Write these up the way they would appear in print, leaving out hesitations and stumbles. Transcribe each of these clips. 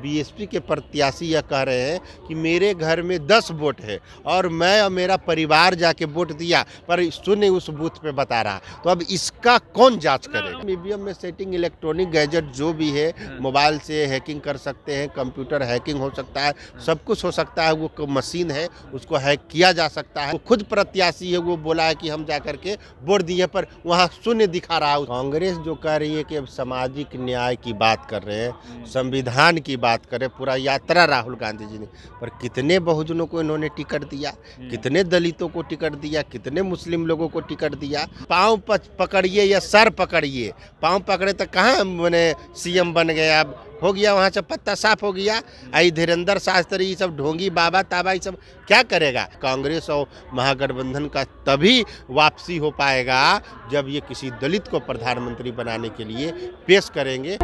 BSP के प्रत्याशी यह कह रहे हैं कि मेरे घर में 10 वोट है और मैं और मेरा परिवार जाके वोट दिया, पर शून्य उस बूथ पे बता रहा। तो अब इसका कौन जांच करेगा? ईवीएम में सेटिंग, इलेक्ट्रॉनिक गैजेट जो भी है, मोबाइल से हैकिंग कर सकते हैं, कंप्यूटर हैकिंग हो सकता है, सब कुछ हो सकता है। वो मशीन है, उसको हैक किया जा सकता है। वो खुद प्रत्याशी है, वो बोला है कि हम जा करके वोट दिए, पर वहाँ शून्य दिखा रहा है। कांग्रेस जो कह रही है कि अब सामाजिक न्याय की बात कर रहे हैं, संविधान की बात करें, पूरा यात्रा राहुल गांधी जी ने, पर कितने बहुजनों को इन्होंने टिकट दिया, कितने दलितों को टिकट दिया, कितने मुस्लिम लोगों को टिकट दिया। पाँव पकड़िए या सर पकड़िए, पाँव पकड़े तो कहाँ मैंने सीएम बन गया, अब हो गया वहाँ से पत्ता साफ हो गया। आई धीरेन्द्र शास्त्री, ये सब ढोंगी बाबा ताबा, ये सब क्या करेगा? कांग्रेस और महागठबंधन का तभी वापसी हो पाएगा जब ये किसी दलित को प्रधानमंत्री बनाने के लिए पेश करेंगे।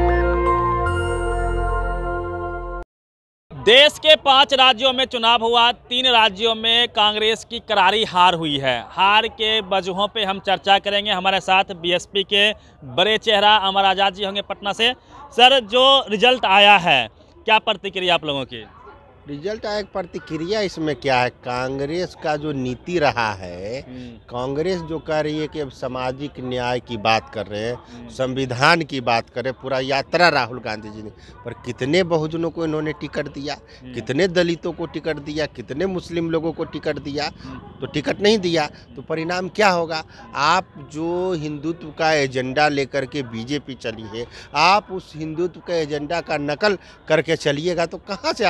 देश के 5 राज्यों में चुनाव हुआ, 3 राज्यों में कांग्रेस की करारी हार हुई है। हार के वजहों पे हम चर्चा करेंगे। हमारे साथ बीएसपी के बड़े चेहरा अमर आज़ाद जी होंगे पटना से। सर, जो रिजल्ट आया है, क्या प्रतिक्रिया आप लोगों की? रिजल्ट आया, प्रतिक्रिया इसमें क्या है? कांग्रेस का जो नीति रहा है, कांग्रेस जो कह रही है कि अब सामाजिक न्याय की बात कर रहे हैं, संविधान की बात करें, पूरा यात्रा राहुल गांधी जी ने, पर कितने बहुजनों को इन्होंने टिकट दिया, कितने दलितों को टिकट दिया, कितने मुस्लिम लोगों को टिकट दिया, तो टिकट नहीं दिया। तो परिणाम क्या होगा? आप जो हिंदुत्व का एजेंडा लेकर के बीजेपी चली है, आप उस हिंदुत्व के एजेंडा का नकल करके चलिएगा तो कहाँ से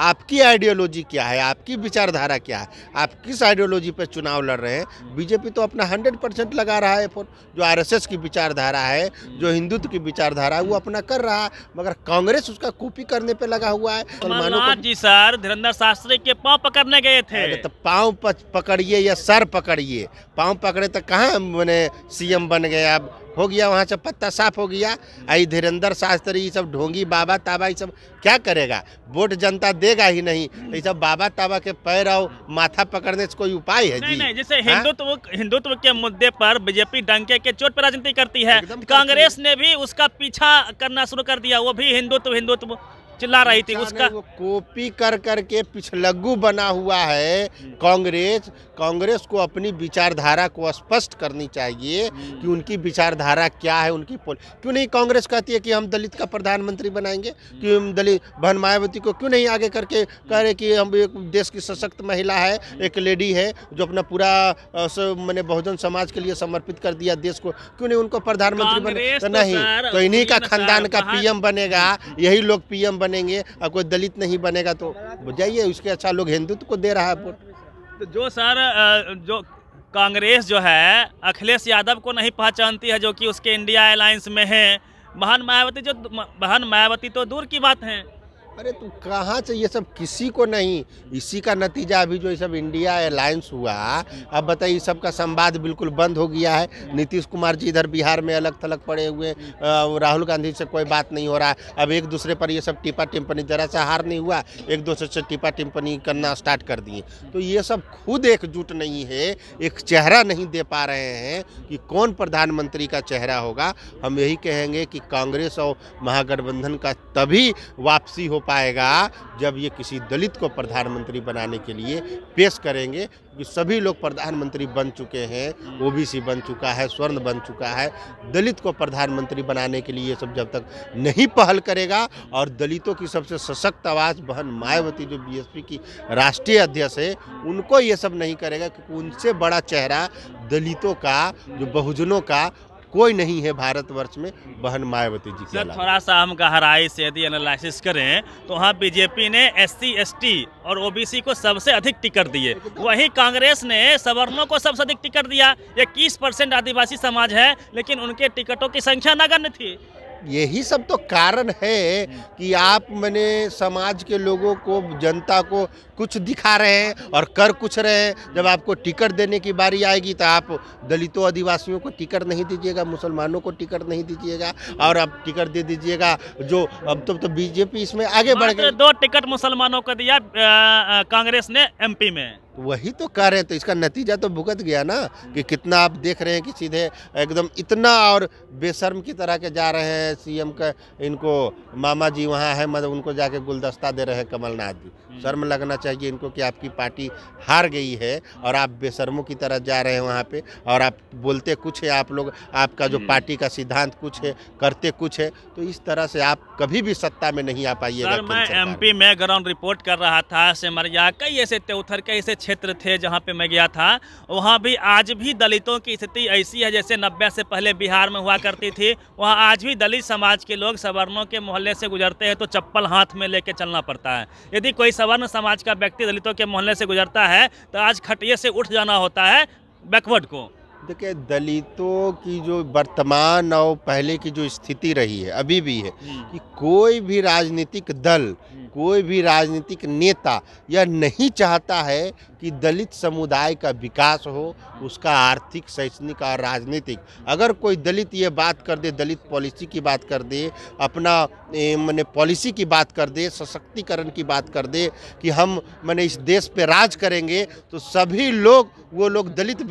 आपकी आइडियोलॉजी क्या है, आपकी विचारधारा क्या है, आप किस आइडियोलॉजी पर चुनाव लड़ रहे हैं? बीजेपी तो अपना 100% लगा रहा है एफर्ट, जो आरएसएस की विचारधारा है, जो हिंदुत्व की विचारधारा है, वो अपना कर रहा है, मगर कांग्रेस उसका कॉपी करने पे लगा हुआ है। कमलनाथ जी सर धीरेन्द्र शास्त्री के पाँव पकड़ने गए थे। तो पाँव पकड़िए या सर पकड़िए, पाँव पकड़े तो कहाँ मैंने सीएम बन गया, अब हो गया वहाँ से पत्ता साफ हो गया। आई धीरेन्द्र शास्त्री, ये सब ढोंगी बाबा ताबा, ये सब क्या करेगा? वोट जनता देगा ही नहीं, तो ये सब बाबा ताबा के पैर और माथा पकड़ने से कोई उपाय है? नहीं, नहीं, जैसे हिंदुत्व के मुद्दे पर बीजेपी डंके के चोट पर राजनीति करती है, कांग्रेस ने भी उसका पीछा करना शुरू कर दिया। वो भी हिंदुत्व चिल्ला रही थी, उसका वो कॉपी कर करके पिछलग्गू बना हुआ है। कांग्रेस को अपनी विचारधारा को स्पष्ट करनी चाहिए कि उनकी विचारधारा क्या है, उनकी क्यों नहीं कांग्रेस कहती है कि हम दलित का प्रधानमंत्री बनाएंगे? कि हम दलित बहन मायावती को क्यों नहीं आगे करके कह रहे कि हम एक देश की सशक्त महिला है, एक लेडी है जो अपना पूरा मैंने बहुजन समाज के लिए समर्पित कर दिया देश को, क्यों नहीं उनको प्रधानमंत्री बने? तो नहीं, तो इन्हीं का खानदान का पीएम बनेगा, यही लोग पीएम बनेंगे, और कोई दलित नहीं बनेगा। तो जाइए, उसके अच्छा लोग हिंदुत्व को दे रहा है वोट। तो जो सर जो कांग्रेस जो है अखिलेश यादव को नहीं पहचानती है, जो कि उसके इंडिया अलायंस में है। बहन मायावती तो दूर की बात है। अरे तू कहाँ से ये सब? किसी को नहीं। इसी का नतीजा अभी जो ये सब इंडिया अलायंस हुआ, अब बताइए, सबका संवाद बिल्कुल बंद हो गया है। नीतीश कुमार जी इधर बिहार में अलग थलग पड़े हुए, राहुल गांधी से कोई बात नहीं हो रहा है। अब एक दूसरे पर ये सब टिप्पा टिप्पणी, जरा सा हार नहीं हुआ, एक दूसरे से टिप्पा टिप्पणी करना स्टार्ट कर दिए। तो ये सब खुद एकजुट नहीं है, एक चेहरा नहीं दे पा रहे हैं कि कौन प्रधानमंत्री का चेहरा होगा। हम यही कहेंगे कि कांग्रेस और महागठबंधन का तभी वापसी हो पाएगा जब ये किसी दलित को प्रधानमंत्री बनाने के लिए पेश करेंगे। कि सभी लोग प्रधानमंत्री बन चुके हैं, ओबीसी बन चुका है, स्वर्ण बन चुका है। दलित को प्रधानमंत्री बनाने के लिए ये सब जब तक नहीं पहल करेगा, और दलितों की सबसे सशक्त आवाज़ बहन मायावती जो बीएसपी की राष्ट्रीय अध्यक्ष है, उनको ये सब नहीं करेगा, क्योंकि उनसे बड़ा चेहरा दलितों का, जो बहुजनों का कोई नहीं है भारतवर्ष में, बहन मायावती जी की। थोड़ा सा हम गहराई से यदि एनालिसिस करें तो हाँ, बीजेपी ने एससी, एसटी और ओबीसी को सबसे अधिक टिकट दिए, वहीं कांग्रेस ने सवर्णों को सबसे अधिक टिकट दिया। 21% आदिवासी समाज है, लेकिन उनके टिकटों की संख्या नगण्य थी। यही सब तो कारण है कि आप मैंने समाज के लोगों को, जनता को कुछ दिखा रहे हैं और कर कुछ रहे हैं। जब आपको टिकट देने की बारी आएगी तो आप दलितों आदिवासियों को टिकट नहीं दीजिएगा, मुसलमानों को टिकट नहीं दीजिएगा, और आप टिकट दे दीजिएगा जो अब तो बीजेपी इसमें आगे बढ़ गई। 2 टिकट मुसलमानों को दिया कांग्रेस ने एमपी में। तो वही तो कह रहे हैं, तो इसका नतीजा तो भुगत गया ना कि कितना आप देख रहे हैं कि सीधे एकदम इतना और बेशर्म की तरह के जा रहे हैं सीएम का, इनको मामा जी वहाँ है मतलब उनको जाके गुलदस्ता दे रहे हैं कमलनाथ जी। शर्म लगना चाहिए इनको कि आपकी पार्टी हार गई है और आप बेशर्मों की तरह जा रहे हैं वहाँ पे, और आप बोलते कुछ है, आप लोग आपका जो पार्टी का सिद्धांत कुछ है, करते कुछ है, तो इस तरह से आप कभी भी सत्ता में नहीं आ पाइएगा। सर मैं एमपी में ग्राउंड रिपोर्ट कर रहा था, सिमरिया कई ऐसे त्योथर कई ऐसे क्षेत्र थे जहाँ पे मैं गया था, वहाँ भी आज भी दलितों की स्थिति ऐसी है जैसे 90 से पहले बिहार में हुआ करती थी। वहाँ आज भी दलित समाज के लोग सवर्णों के मोहल्ले से गुजरते हैं तो चप्पल हाथ में लेके चलना पड़ता है। यदि कोई सवर्ण समाज का व्यक्ति दलितों के मोहल्ले से गुजरता है तो आज खटिये से उठ जाना होता है बैकवर्ड को। देखिए, दलितों की जो वर्तमान और पहले की जो स्थिति रही है अभी भी है कि कोई भी राजनीतिक दल, कोई भी राजनीतिक नेता यह नहीं चाहता है कि दलित समुदाय का विकास हो, उसका आर्थिक, शैक्षणिक और राजनीतिक। अगर कोई दलित ये बात कर दे, दलित पॉलिसी की बात कर दे, अपना मैंने पॉलिसी की बात कर दे, सशक्तिकरण की बात कर दे कि हम मैंने इस देश पे राज करेंगे, तो सभी लोग वो लोग दलित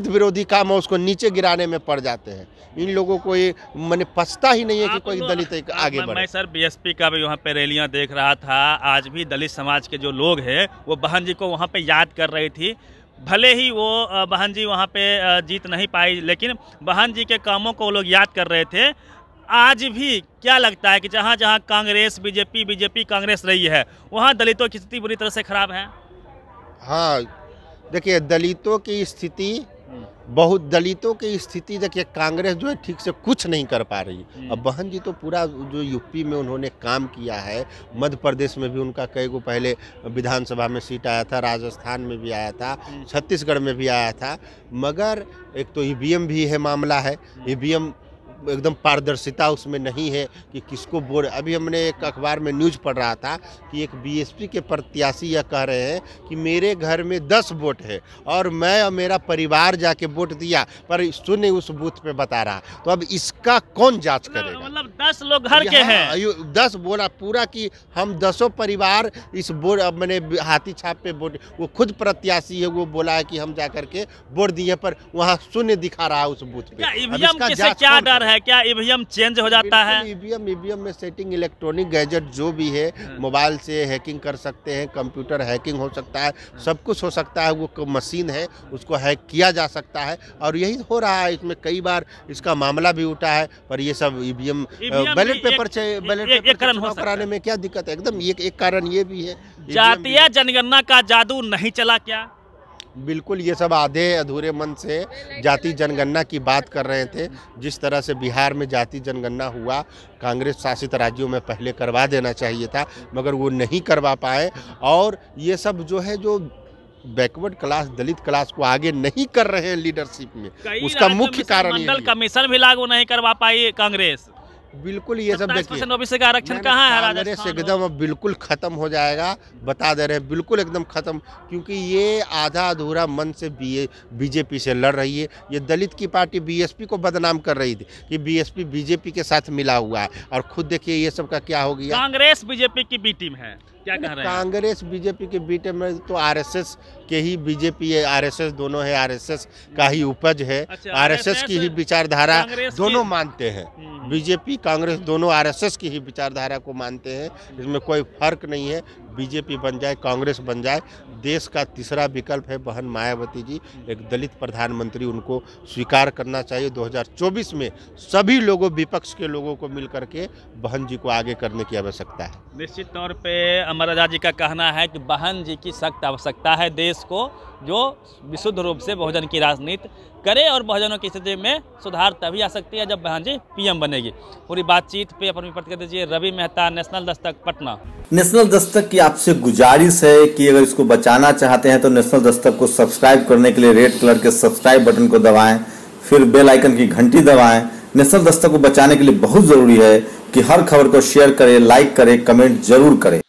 विरोधी काम है उसको नीचे गिराने में पड़ जाते हैं। इन लोगों को ये मैंने पछता ही नहीं है कि कोई दलित आगे बढ़े। मैं सर बीएसपी का भी वहाँ पे रैलियाँ देख रहा था, आज भी दलित समाज के जो लोग हैं वो बहन जी को वहाँ पे याद कर रही थी। भले ही वो बहन जी वहाँ पे जीत नहीं पाई, लेकिन बहन जी के कामों को वो लोग याद कर रहे थे। आज भी क्या लगता है कि जहाँ जहाँ कांग्रेस बीजेपी कांग्रेस रही है वहाँ दलितों की स्थिति बुरी तरह से खराब है? हाँ, देखिए दलितों की स्थिति देखिए कांग्रेस जो है ठीक से कुछ नहीं कर पा रही। अब बहन जी तो पूरा जो यूपी में उन्होंने काम किया है, मध्य प्रदेश में भी उनका कई गो पहले विधानसभा में सीट आया था, राजस्थान में भी आया था, छत्तीसगढ़ में भी आया था, मगर एक तो ईवीएम भी है मामला है, ईवीएम एकदम पारदर्शिता उसमें नहीं है कि किसको वोट। अभी हमने एक अखबार में न्यूज़ पढ़ रहा था कि एक बीएसपी के प्रत्याशी यह कह रहे हैं कि मेरे घर में 10 वोट है और मैं और मेरा परिवार जाके वोट दिया पर शून्य उस बूथ पे बता रहा। तो अब इसका कौन जांच करेगा? मतलब 10 लोग घर के हैं, 10 बोला पूरा कि हम 10 परिवार इस वोट, अब मैंने हाथी छाप पे वोट, वो खुद प्रत्याशी है, वो बोला है कि हम जा करके वोट दिए पर वहाँ शून्य दिखा रहा है उस बूथ पे। क्या डर है? क्या ईवीएम चेंज हो जाता है? ईवीएम में सेटिंग, इलेक्ट्रॉनिक गैजेट जो भी है, मोबाइल से हैकिंग कर सकते हैं, कंप्यूटर हैकिंग हो सकता है, सब कुछ हो सकता है। वो मशीन है उसको हैक किया जा सकता है और यही हो रहा है। इसमें कई बार इसका मामला भी उठा है, पर ये सब ईवीएम बैलेट पेपर कराने में क्या दिक्कत है? एकदम एक कारण ये भी है, जातीय जनगणना का जादू नहीं चला क्या? बिल्कुल, ये सब आधे अधूरे मन से जाति जनगणना की बात कर रहे थे। जिस तरह से बिहार में जाति जनगणना हुआ, कांग्रेस शासित राज्यों में पहले करवा देना चाहिए था, मगर वो नहीं करवा पाए। और ये सब जो है, जो बैकवर्ड क्लास, दलित क्लास को आगे नहीं कर रहे हैं लीडरशिप में, उसका मुख्य कारण ये है। कमीशन भी लागू नहीं करवा पाई कांग्रेस। बिल्कुल, ये सब देखिए, ओबीसी का आरक्षण कहाँ है? कांग्रेस एकदम अब बिल्कुल खत्म हो जाएगा, बता दे रहे हैं, बिल्कुल एकदम खत्म, क्योंकि ये आधा अधूरा मन से बीजेपी से लड़ रही है। ये दलित की पार्टी बीएसपी को बदनाम कर रही थी कि बीएसपी बीजेपी के साथ मिला हुआ है, और खुद देखिए ये सब का क्या हो गया। कांग्रेस बीजेपी की बी टीम है, क्या कह रहे हैं? कांग्रेस बीजेपी के बी टीम में तो आरएसएस के ही, बीजेपी है आरएसएस दोनों है, आरएसएस का ही उपज है। आरएसएस की ही विचारधारा दोनों मानते हैं, बीजेपी कांग्रेस दोनों आरएसएस की ही विचारधारा को मानते हैं। इसमें कोई फर्क नहीं है, बीजेपी बन जाए कांग्रेस बन जाए, देश का तीसरा विकल्प है बहन मायावती जी, एक दलित प्रधानमंत्री, उनको स्वीकार करना चाहिए। 2024 में सभी लोगों, विपक्ष के लोगों को मिल करके बहन जी को आगे करने की आवश्यकता है। निश्चित तौर पे अमर राजा जी का कहना है कि बहन जी की सख्त आवश्यकता है देश को, जो विशुद्ध रूप से बहुजन की राजनीति करे, और बहुजनों की स्थिति में सुधार तभी आ सकती है जब बहन जी पीएम बनेगी। पूरी बातचीत पे अपनी प्रतिक्रिया दीजिए। रवि मेहता, नेशनल दस्तक, पटना। नेशनल दस्तक की आपसे गुजारिश है कि अगर इसको बचाना चाहते हैं तो नेशनल दस्तक को सब्सक्राइब करने के लिए रेड कलर के सब्सक्राइब बटन को दबाएं, फिर बेल आइकन की घंटी दबाएं। नेशनल दस्तक को बचाने के लिए बहुत जरूरी है कि हर खबर को शेयर करें, लाइक करें, कमेंट जरूर करें।